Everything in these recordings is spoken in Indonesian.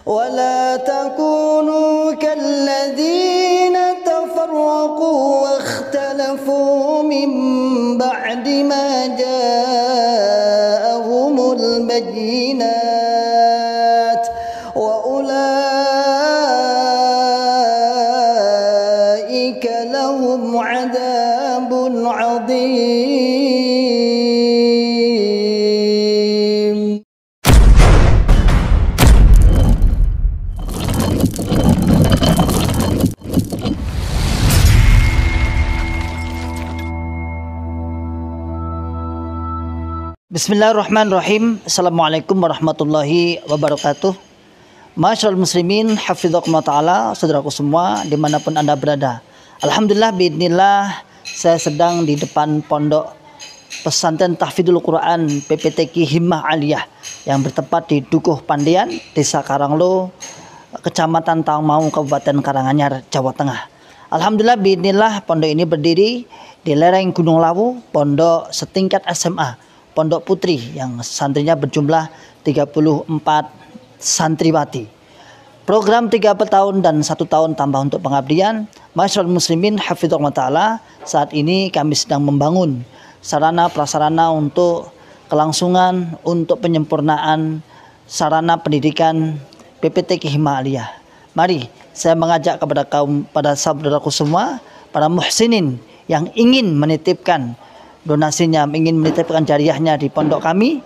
ولا تكونوا كالذين تفرقوا واختلفوا من بعد ما جاءهم البينات وأولئك لهم عذاب عظيم. Bismillahirrahmanirrahim. Assalamualaikum warahmatullahi wabarakatuh. Masyarul muslimin, hafidhakumullah ta'ala, saudaraku semua dimanapun anda berada. Alhamdulillah, biidznillah, saya sedang di depan pondok pesantren tahfidzul Quran PPTQ Himmah Aliyah yang bertempat di Dukuh Pandian, Desa Karanglo, Kecamatan Tangmau, Kabupaten Karanganyar, Jawa Tengah. Alhamdulillah, biidznillah, pondok ini berdiri di lereng Gunung Lawu, pondok setingkat SMA, Pondok Putri, yang santrinya berjumlah 34 santriwati. Program 3 tahun dan 1 tahun tambah untuk pengabdian. Masyarul muslimin, hafidhakumullah ta'ala, saat ini kami sedang membangun sarana prasarana untuk kelangsungan, untuk penyempurnaan sarana pendidikan PPTQ Himmah Aliyah. Mari saya mengajak pada saudaraku semua, para muhsinin yang ingin menitipkan donasinya, ingin menitipkan jariahnya di pondok kami,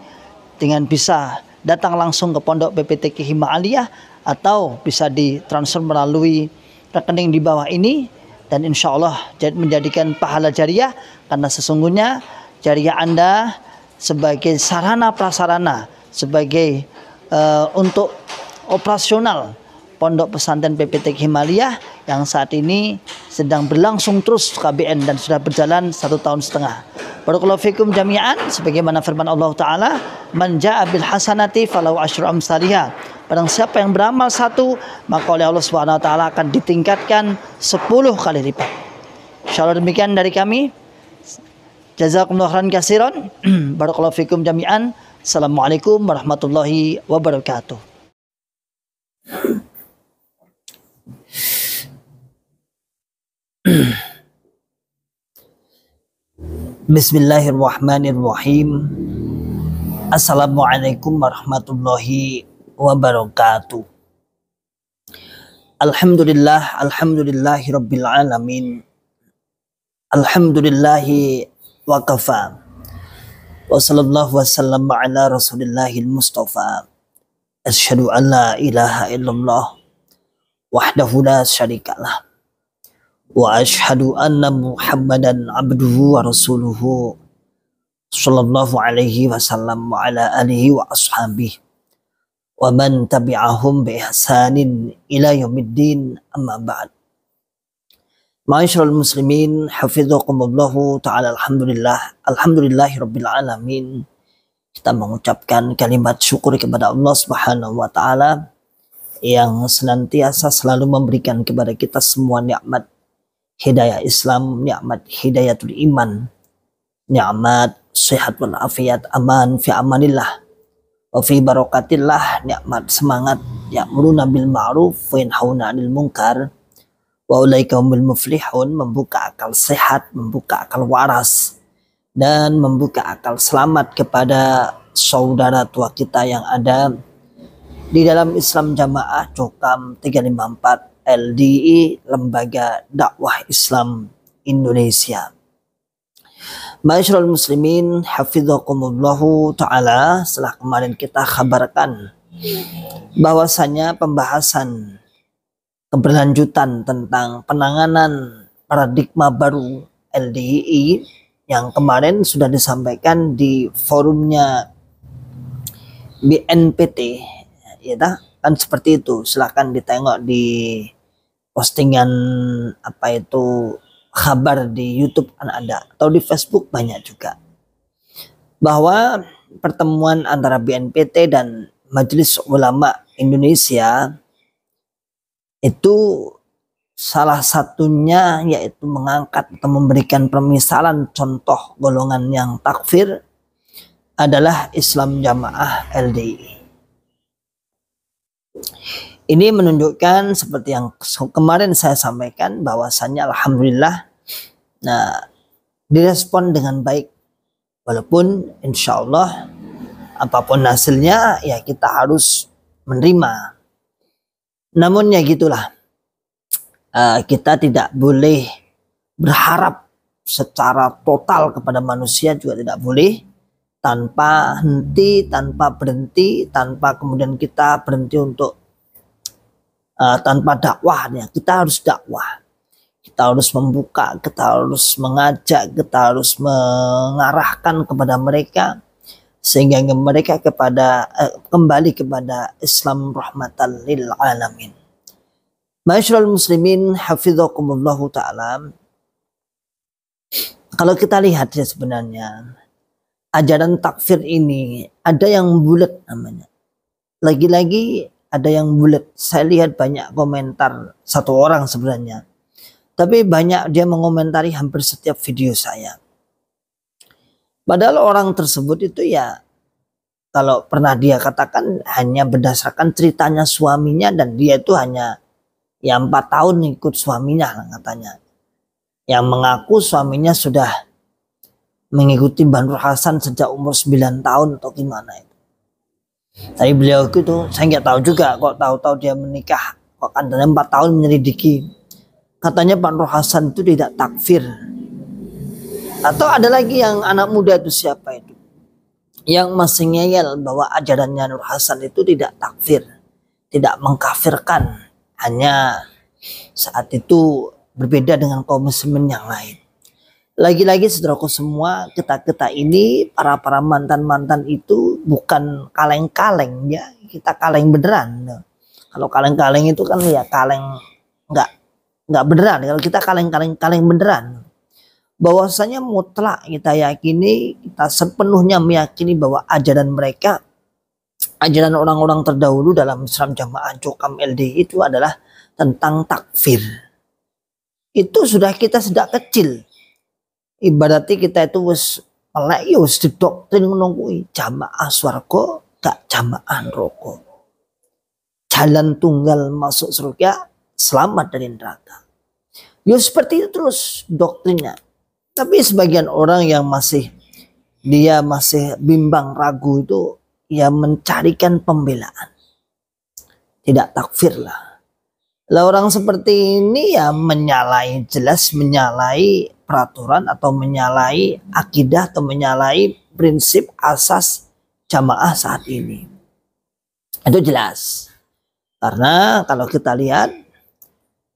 dengan bisa datang langsung ke pondok PPTQ Himmah Aliyah atau bisa ditransfer melalui rekening di bawah ini, dan insya Allah menjadikan pahala jariah, karena sesungguhnya jariah Anda sebagai sarana prasarana, sebagai untuk operasional pondok pesantren PPTQ Himmah Aliyah yang saat ini sedang berlangsung terus KBN dan sudah berjalan 1 tahun setengah. Barakallahu fikum jami'an, sebagaimana firman Allah Ta'ala, man ja'a bil hasanati falahu asyru amsalihha. Barang siapa yang beramal 1, maka oleh Allah Subhanahu wa taala akan ditingkatkan 10 kali lipat. Insyaallah demikian dari kami. Jazakumullahu khairan katsiran. Barakallahu fikum jami'an. Assalamualaikum warahmatullahi wabarakatuh. Bismillahirrahmanirrahim. Assalamualaikum warahmatullahi wabarakatuh. Alhamdulillahi rabbil alamin. Alhamdulillahi wa kafa. Wa sallallahu wasallam ala rasulillahil mustafa. Asyhadu an la ilaha illallah wahdahu la syarikalah. Wa ashhadu anna Muhammadan abduhu wa rasuluhu sallallahu alaihi wasallam wa ala alihi wa ashabihi wa man tabi'ahum bi ihsanin ila yaumiddin, amma ba'd. Ma'asyiral muslimin, hafidhakumullahu ta'ala, alhamdulillahi rabbil alamin. Kita mengucapkan kalimat syukur kepada Allah Subhanahu wa taala yang senantiasa selalu memberikan kepada kita semua nikmat hidayah Islam, nikmat hidayatul iman, nikmat sehat wal afiat, aman fi amanillah wa fi barakatillah, nikmat semangat ya'muruna bil ma'ruf wa yanhauna 'anil munkar wa ulaika humul muflihun, membuka akal sehat, membuka akal waras, dan membuka akal selamat kepada saudara tua kita yang ada di dalam Islam Jamaah Cokam 354 LDI, Lembaga Dakwah Islam Indonesia. Ma'asyiral muslimin, hafidhakumullahu ta'ala, setelah kemarin kita kabarkan bahwasanya pembahasan keberlanjutan tentang penanganan paradigma baru LDI yang kemarin sudah disampaikan di forumnya BNPT, ya kan seperti itu. Silahkan ditengok di postingan kabar di YouTube ada, atau di Facebook banyak juga, bahwa pertemuan antara BNPT dan Majelis Ulama Indonesia itu salah satunya yaitu mengangkat atau memberikan permisalan contoh golongan yang takfir adalah Islam Jamaah LDI. Ini menunjukkan seperti yang kemarin saya sampaikan, bahwasannya alhamdulillah direspon dengan baik. Walaupun insya Allah apapun hasilnya ya kita harus menerima. Namun ya gitulah, kita tidak boleh berharap secara total kepada manusia, juga tidak boleh tanpa henti, tanpa berhenti, tanpa kemudian kita berhenti untuk tanpa dakwahnya. Kita harus dakwah, kita harus membuka, kita harus mengajak, kita harus mengarahkan kepada mereka sehingga mereka kembali kepada Islam rahmatan lil alamin. Ma'asyiral muslimin hafizakumullahu ta'ala. Kalau kita lihat ya, sebenarnya ajaran takfir ini ada yang bulat namanya. Lagi-lagi ada yang bulat. Saya lihat banyak komentar, satu orang sebenarnya, tapi banyak dia mengomentari hampir setiap video saya. Padahal orang tersebut itu ya, kalau pernah dia katakan hanya berdasarkan ceritanya suaminya, dan dia itu hanya ya 4 tahun ikut suaminya katanya. Yang mengaku suaminya sudah mengikuti Banur Hasan sejak umur 9 tahun atau gimana itu. Tapi beliau itu saya nggak tahu juga, kok tahu-tahu dia menikah kok katanya 4 tahun menyelidiki. Katanya Banur Hasan itu tidak takfir. Atau ada lagi yang anak muda itu, siapa itu, yang masih ngeyel bahwa ajarannya Nur Hasan itu tidak takfir, tidak mengkafirkan, hanya saat itu berbeda dengan kaum muslimin yang lain. Lagi-lagi saudaraku semua, kita ini, para mantan-mantan itu bukan kaleng-kaleng ya, kita kaleng beneran. Kalau kaleng-kaleng itu kan ya kaleng nggak beneran. Kalau kita kaleng beneran. Bahwasanya mutlak kita yakini, kita sepenuhnya meyakini bahwa ajaran mereka, ajaran orang-orang terdahulu dalam Islam Jamaah Jokam LDI itu adalah tentang takfir. Itu sudah kita sejak kecil. Ibaratnya kita itu wis melek ya wis didoktrin ngono kuwi, jamaah swarga gak jamaah neraka. Jalan tunggal masuk surga, selamat dari neraka. Ya seperti itu terus doktrinnya. Tapi sebagian orang yang masih bimbang, ragu itu ya mencarikan pembelaan. Tidak takfir lah. Lah orang seperti ini ya jelas menyalahi peraturan atau menyalahi akidah atau menyalahi prinsip asas jamaah saat ini. Itu jelas. Karena kalau kita lihat,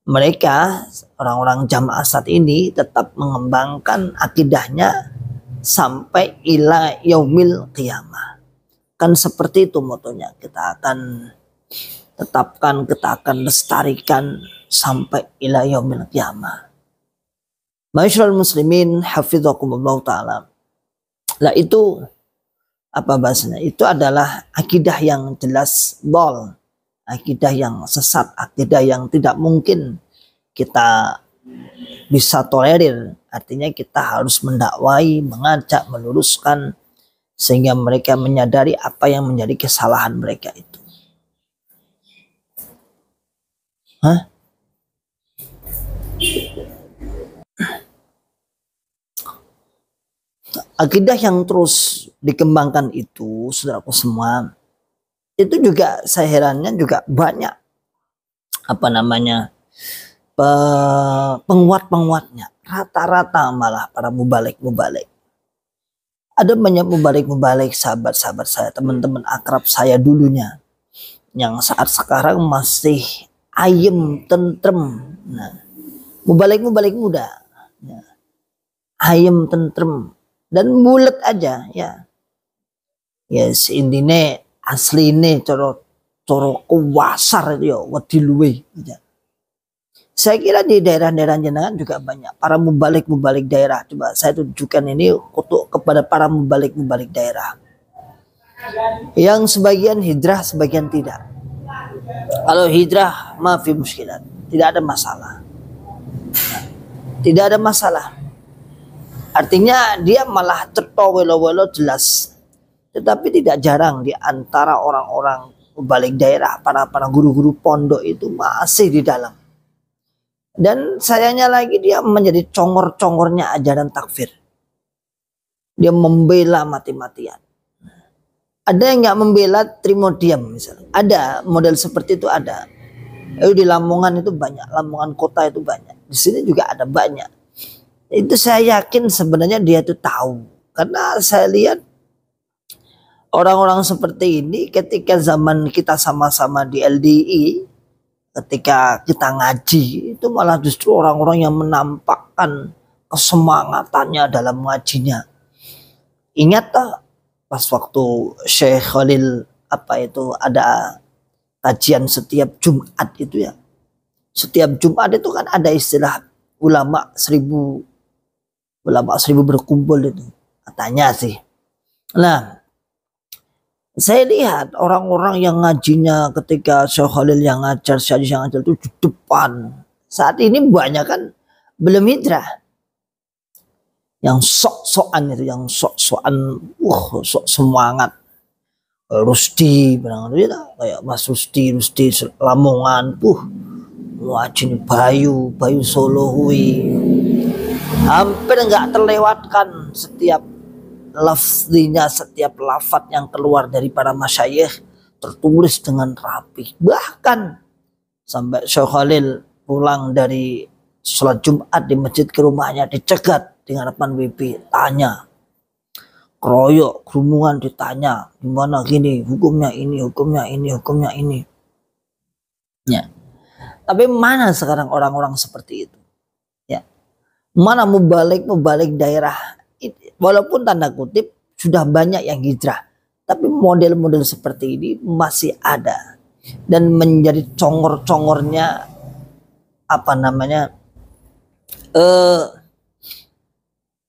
mereka orang-orang jamaah saat ini tetap mengembangkan akidahnya sampai ila yaumil qiyamah. Kan seperti itu motonya, kita akan tetapkan, kita akan lestarikan sampai ila yaumil qiyamah. Ma'asyiral muslimin hafizakumullah ta'ala. Lah itu apa bahasanya? Itu adalah akidah yang jelas dhal, akidah yang sesat, akidah yang tidak mungkin kita bisa tolerir. Artinya kita harus mendakwai, mengajak, meluruskan sehingga mereka menyadari apa yang menjadi kesalahan mereka itu. Akidah yang terus dikembangkan itu, saudaraku semua, itu juga saya herannya juga banyak penguat-penguatnya. Rata-rata malah para mubalik. Ada banyak mubalik sahabat-sahabat saya, teman-teman akrab saya dulunya, yang saat sekarang masih ayem tentrem. Nah, mubalik muda, ya, ayem tentrem dan bulat aja ya. Ya seintine asline coro kuwasar itu ya wedi luwe. Ya. Saya kira di daerah-daerah jenengan juga banyak para mubalik daerah. Coba saya tunjukkan ini untuk kepada para mubalik daerah. Yang sebagian hijrah, sebagian tidak. Kalau hijrah maafi muskilat, tidak ada masalah. Tidak ada masalah. Artinya dia malah cetha welo-welo jelas. Tetapi tidak jarang di antara orang-orang balik daerah, para guru-guru pondok itu masih di dalam. Dan sayangnya lagi dia menjadi congor-congornya ajaran takfir. Dia membela mati-matian. Ada yang nggak membela, terima diam misalnya. Ada model seperti itu ada. Di Lamongan itu banyak, Lamongan kota itu banyak. Di sini juga ada banyak. Itu saya yakin sebenarnya dia itu tahu. Karena saya lihat orang-orang seperti ini ketika zaman kita sama-sama di LDI, ketika kita ngaji, itu malah justru orang-orang yang menampakkan kesemangatannya dalam ngajinya. Ingat tak pas waktu Syekh Khalil ada kajian setiap Jumat itu ya. Setiap Jumat itu kan ada istilah ulama seribu berkumpul itu. Katanya sih. Nah, saya lihat orang-orang yang ngajinya ketika Syekh Khalil yang ngajar, Syekh yang ngajar itu di depan. Saat ini banyak kan belum hijrah. Yang sok-sokan itu, yang sok-sokan, sok semangat. Rusdi, kayak Mas Rusdi Lamongan, ngaji Bayu Solo hui. Hampir nggak terlewatkan setiap lafzinya, setiap lafaz yang keluar dari para masyayikh tertulis dengan rapi. Bahkan sampai Syekh Khalil pulang dari sholat Jumat di masjid ke rumahnya dicegat dengan depan WP, tanya, keroyok, kerumungan ditanya, gimana gini, hukumnya ini. Ya. Tapi mana sekarang orang-orang seperti itu? Ya. Mana mubalik daerah? Walaupun tanda kutip sudah banyak yang hijrah, tapi model-model seperti ini masih ada dan menjadi congor-congornya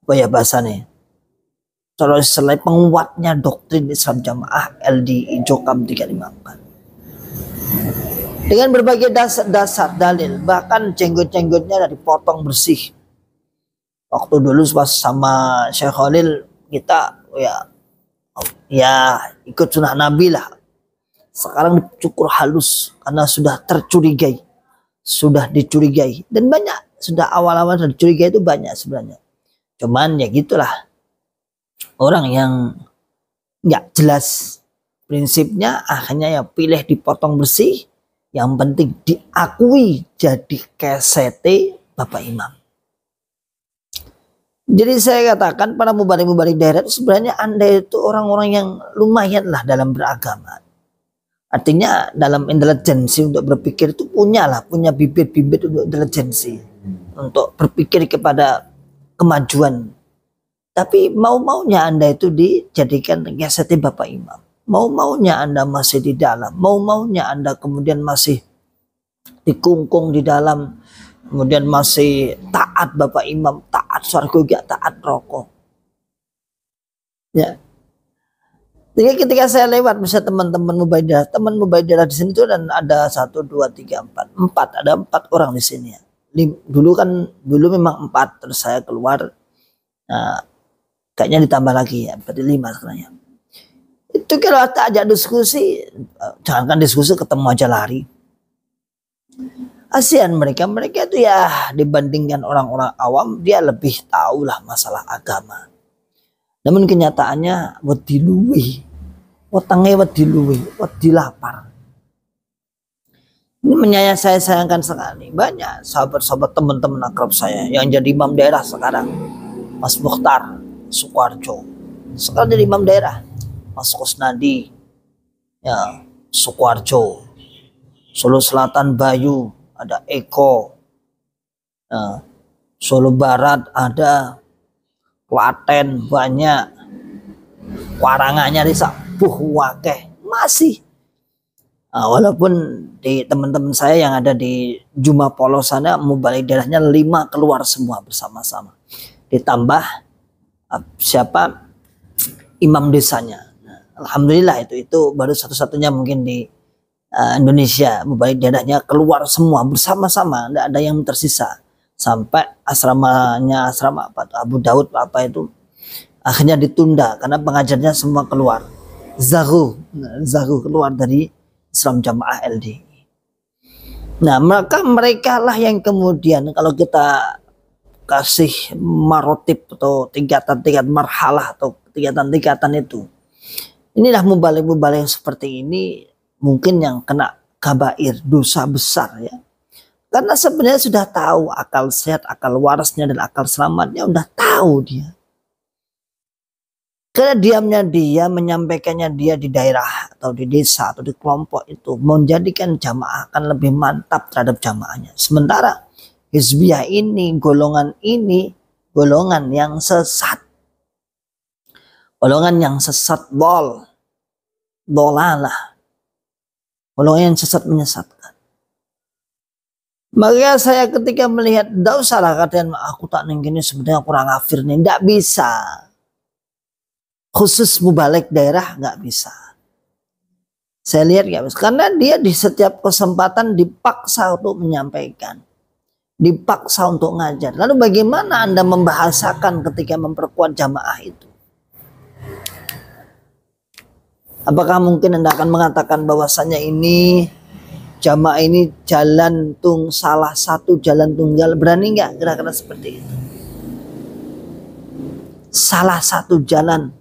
bahasanya. Terus selain penguatnya doktrin Islam Jamaah LDI Jokam 354 dengan berbagai dasar dalil, bahkan jenggot-jenggotnya dipotong bersih. Waktu dulu pas sama Syekh Khalil kita ya ikut sunnah Nabi lah. Sekarang dicukur halus karena sudah dicurigai dan banyak sudah awal-awal dicurigai itu banyak sebenarnya. Cuman ya gitulah, orang yang nggak jelas prinsipnya akhirnya ya pilih dipotong bersih, yang penting diakui jadi kesete Bapak Imam. Jadi saya katakan para mubalik daerah itu sebenarnya Anda itu orang-orang yang lumayan lah dalam beragama. Artinya dalam intelijensi untuk berpikir itu punya bibit-bibit untuk intelijensi, untuk berpikir kepada kemajuan. Tapi mau-maunya Anda itu dijadikan geseti Bapak Imam. Mau-maunya Anda masih di dalam. Mau-maunya Anda kemudian masih dikungkung di dalam. Kemudian masih taat Bapak Imam, taat surga, taat rokok. Ya. Jadi ketika saya lewat misalnya teman-teman mubaidah di sini tuh, dan ada 1, 2, 3, 4, ada 4 orang di sini. Dulu memang 4, terus saya keluar. Nah, kayaknya ditambah lagi ya, berarti 5 sebenarnya. Itu kalau tak ajak diskusi, jangankan diskusi, ketemu aja lari. Asian mereka itu ya dibandingkan orang-orang awam dia lebih tahu lah masalah agama. Namun kenyataannya wedi luwih, wetenge wedi luwih, wedi lapar. Ini saya sayangkan sekali. Banyak sahabat-sahabat teman-teman akrab saya yang jadi imam daerah sekarang. Mas Mukhtar Sukoharjo sekarang jadi imam daerah. Mas Kusnadi ya Sukoharjo, Solo Selatan Bayu ada Eko, Solo Barat ada, Klaten banyak, Warangannya wakeh masih. Walaupun di teman-teman saya yang ada di Juma Polo sana mubalik daerahnya 5 keluar semua bersama-sama. Ditambah imam desanya. Alhamdulillah itu baru satu-satunya mungkin di Indonesia mubalik daerahnya keluar semua bersama-sama, tidak ada yang tersisa. Sampai asrama Abu Daud itu akhirnya ditunda karena pengajarnya semua keluar. Zahu keluar dari Islam Jamaah LDI. Nah, maka mereka lah yang kemudian kalau kita kasih marotip atau tingkatan-tingkatan marhalah atau tingkatan-tingkatan itu, inilah mubalik-mubalik yang seperti ini mungkin yang kena kabair, dosa besar ya. Karena sebenarnya sudah tahu akal sehat, akal warasnya dan akal selamatnya udah tahu dia. Karena diamnya dia, menyampaikannya dia di daerah atau di desa atau di kelompok itu menjadikan jamaah akan lebih mantap terhadap jamaahnya. Sementara hizbiyah ini, golongan yang sesat. Golongan yang sesat dolalah. Golongan yang sesat menyesatkan. Maka saya ketika melihat, tidak usahlah katakan aku tak nenggini sebenarnya kurang kafir nih. Tidak bisa. Khusus mubalik daerah nggak bisa. Saya lihat nggak bisa. Karena dia di setiap kesempatan dipaksa untuk menyampaikan. Dipaksa untuk ngajar. Lalu bagaimana Anda membahasakan ketika memperkuat jamaah itu? Apakah mungkin Anda akan mengatakan bahwasanya ini jamaah ini salah satu jalan tunggal? Berani nggak kira-kira seperti itu? Salah satu jalan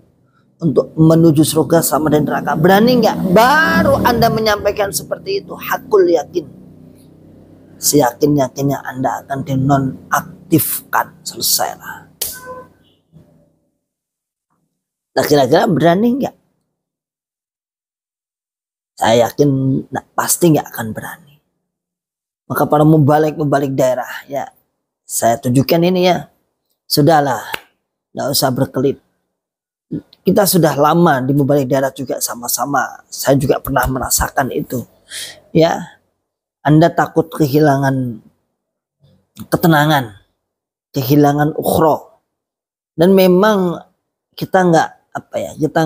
untuk menuju surga sama dan neraka. Berani nggak? Baru Anda menyampaikan seperti itu. Hakul yakin. Seyakin-yakinnya Anda akan dinonaktifkan. Selesailah. Nah, kira-kira berani nggak? Saya yakin pasti nggak akan berani. Maka para mubalik daerah ya, saya tunjukkan ini ya. Sudahlah, nggak usah berkelit. Kita sudah lama di mubalik daerah juga sama-sama. Saya juga pernah merasakan itu. Ya, Anda takut kehilangan ketenangan, kehilangan ukhra. Dan memang kita kita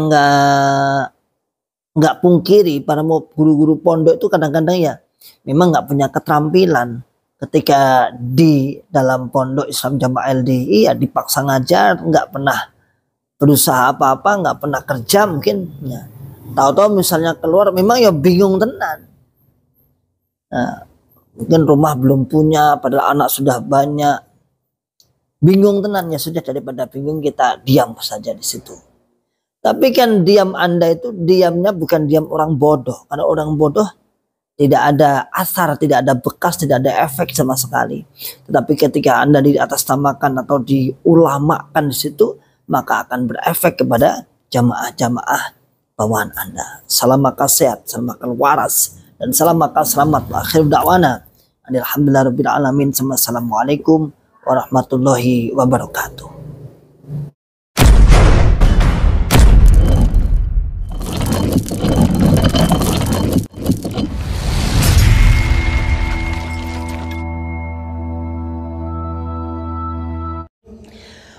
nggak pungkiri para guru-guru pondok itu kadang-kadang ya memang nggak punya keterampilan. Ketika di dalam pondok Islam Jamaah LDI ya dipaksa ngajar, nggak pernah berusaha apa-apa, nggak pernah kerja mungkin ya. Tahu-tahu misalnya keluar memang ya bingung tenan. Nah, mungkin rumah belum punya padahal anak sudah banyak. Bingung tenan ya, sudah daripada bingung kita diam saja di situ. Tapi kan diam Anda itu diamnya bukan diam orang bodoh. Karena orang bodoh tidak ada asar, tidak ada bekas, tidak ada efek sama sekali. Tetapi ketika Anda di atas namakan atau diulamakan di situ, maka akan berefek kepada jamaah-jamaah bawaan Anda. Salam akal sehat, salam akal waras, dan salam akal selamat. Akhir da'wana alhamdulillahirabbil alamin. Assalamualaikum warahmatullahi wabarakatuh.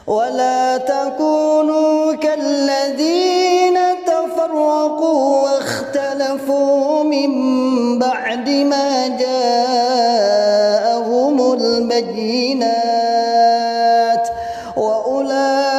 ولا تكونوا كالذين تفرقوا واختلفوا من بعد ما جاءهم البينات وأولئك